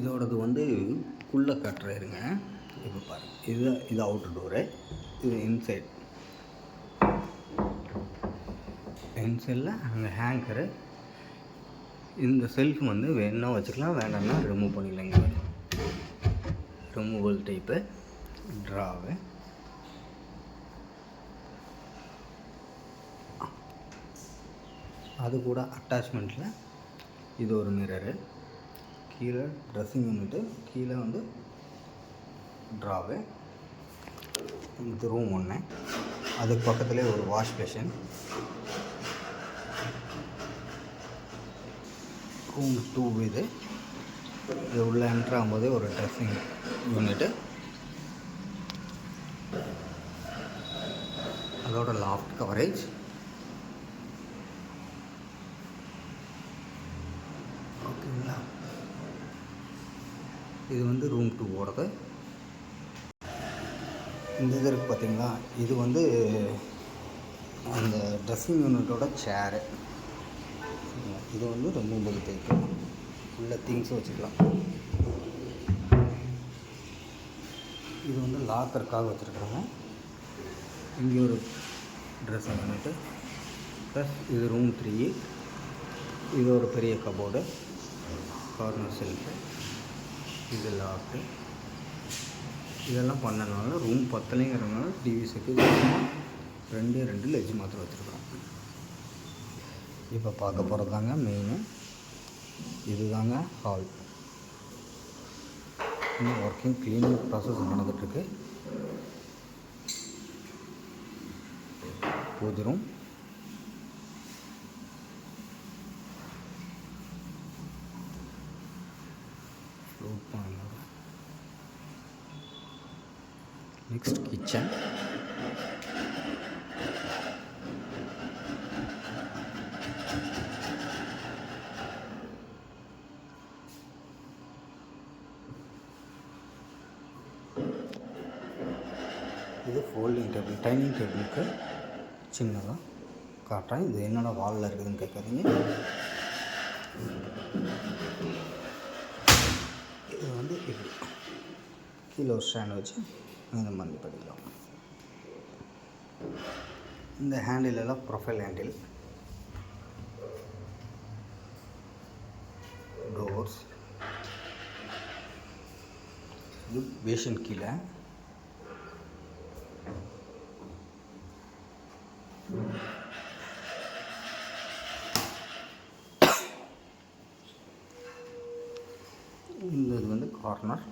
இதோடது வந்து குள்ளே கட்டுறேருங்க. இப்போ பாருங்கள், இது அவுட்டர் டோரு, இது இன்சைடில் அங்கே ஹேங்கரு. இந்த செல்ஃப் வந்து வேணுன்னா வச்சுக்கலாம், வேண்டாம்னா ரிமூவ் பண்ணிக்கலாங்க. Removal type ட்ராவு. அது கூட அட்டாச்மெண்ட்டில் இது ஒரு மிரரு, கீழே ட்ரெஸ்ஸிங் யூனிட்டு, கீழே வந்து ட்ராவு. இது ரூம் ஒன்று, அதுக்கு பக்கத்துலேயே ஒரு வாஷ் பேஷன். ரூம் 2 இது உள்ளே என்ட்ரு ஆகும்போதே ஒரு ட்ரெஸ்ஸிங் யூனிட்டு, அதோட லாஃப்ட் கவரேஜ். ஓகேங்களா, இது வந்து ரூம் 2 இந்த இது இருக்குது பார்த்திங்களா, இது வந்து அந்த ட்ரெஸ்ஸிங் யூனிட்டோட சேரு. இது வந்து ரிமூவல் டைப்பு, உள்ள திங்ஸும் வச்சுக்கலாம். இது வந்து லாக்கருக்காக வச்சுருக்காங்க. இங்கே ஒரு ட்ரெஸ்ஸிங் யூனிட்டு, ப்ளஸ் இது ரூம் 3. இது ஒரு பெரிய கபோர்டு, கார்னர் செல்ஃபு, இது லாக்கு. இதெல்லாம் பண்ணனால ரூம் பத்தலைங்கிறதுனால டிவிஸுக்கு 2 லெஜ் மாத்திரம் வச்சுருக்கோம். இப்போ பார்க்க போகிறது தாங்க மெயினு. இது தாங்க ஹால். இன்னும் ஒர்க்கிங் க்ளீனிங் ப்ராசஸ் நடந்துகிட்ருக்கு. பூஜை ரூம், நெக்ஸ்ட் கிச்சன். இது ஃபோல்டிங் டேபிள், டைனிங் டேபிளுக்கு சின்னதாக காட்டுறேன். இது என்னோட வாலில் இருக்குதுன்னு கேட்காதீங்க. இது வந்து இப்படி கீழே ஒரு ஸ்டாண்ட் வச்சு இந்த மாதிரி பண்ணிக்கலாம். இந்த ஹேண்டில் எல்லாம் ப்ரொஃபைல் ஹேண்டில், டோர்ஸ். இது பேஷன் கீழே. இந்த இது வந்து கார்னர்.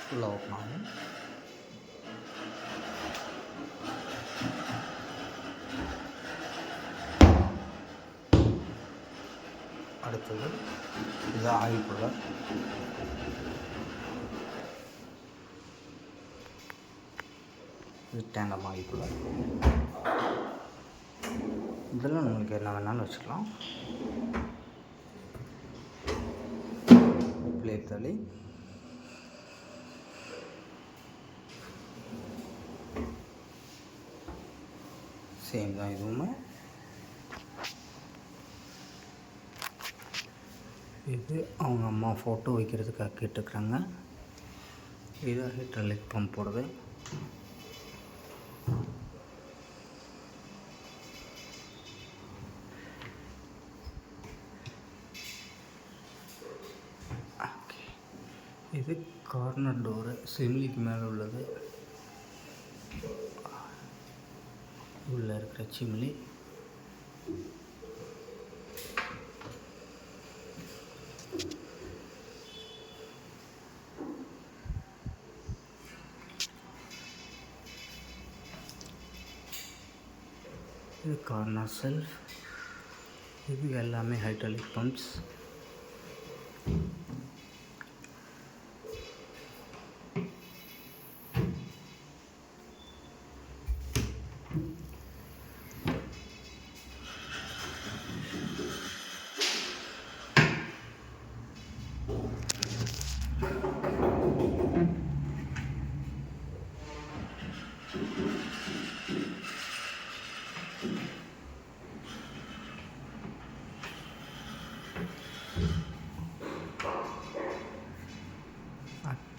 ஃபுல்லாக ஓப்பன் ஆகும். அடுத்தது இது ஆயில் கூலர். இது டேண்டம் ஆயில் கூலர். இதெல்லாம் நம்மளுக்கு என்ன வேணாலும் வச்சுக்கலாம். பிளேட் தள்ளி சேம் தான் இதுவுமே. இது அவங்க அம்மா ஃபோட்டோ வைக்கிறதுக்காக கேட்டுக்கிறாங்க. இது ஹைட்ராலிக் பம்ப் போடுறது. ஓகே, இது கார்னர் டோரு, சிம்லிக்கு மேலே உள்ளது. உள்ளே இருக்கிற சிம்லி. இது கார்னர் செல்ஃப். இது எல்லாமே ஹைட்ராலிக் பம்ப்ஸ்.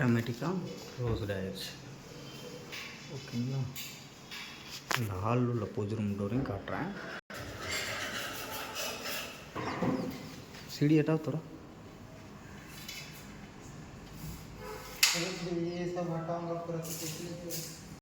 ஆட்டோமேட்டிக்காக க்ளோஸ்ட் ஆயிடுச்சு. ஓகேங்களா. இந்த ஹாலில் உள்ள பூஜை ரூம் டோரையும் காட்டுறேன். सीढ़ी हटाओ थोड़ा. ये सब हटाऊंगा पूरा।